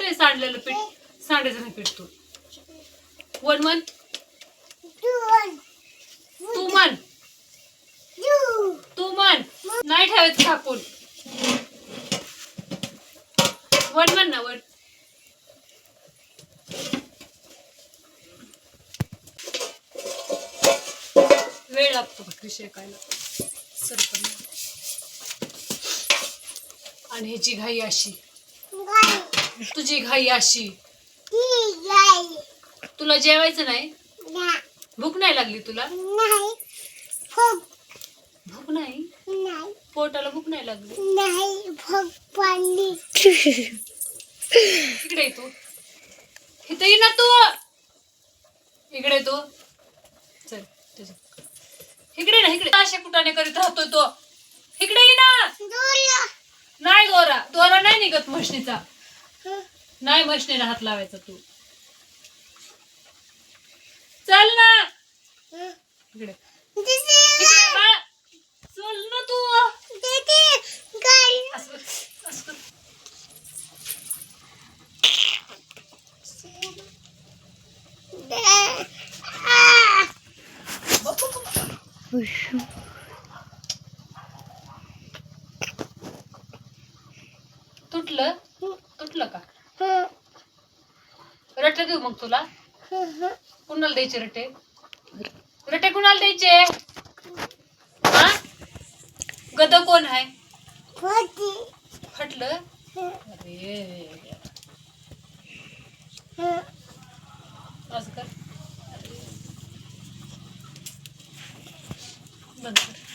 हे सांडलेलं पीठ. सांडायचं नाही पीठ तू. 1 1 तू म्हण. तू म्हण. नाही ठेवायचं झाकून. 1 म्हण ना 1. वेळ लागतो भाकरी शेकायला. सरपण. आणि ह्याची घाई अशी. तुझी घाई अशी. तुला जेवायचं नाही? भूक नाही लागली तुला? भूक नाही? पोटाला भूक नाही लागली? इकडे ये तू. इथं ये ना तू. इकडे तू. चल इकडे ना. इकडे अशा कुटाने करीत राहतोय तो. इकडे ये ना. नाही दोरा. दोरा नाही निघत म्हशीचा. नाही म्हशीने हात लावायचा तू. चल ना इकडे. चल ना तू. तुटलं? तुटलं का? रटे देऊ मग तुला? कुणाला द्यायचे रटे? रटे कुणाला द्यायचे? हा? गद कोण आहे? फटलं? अरे असं कर. बंद कर.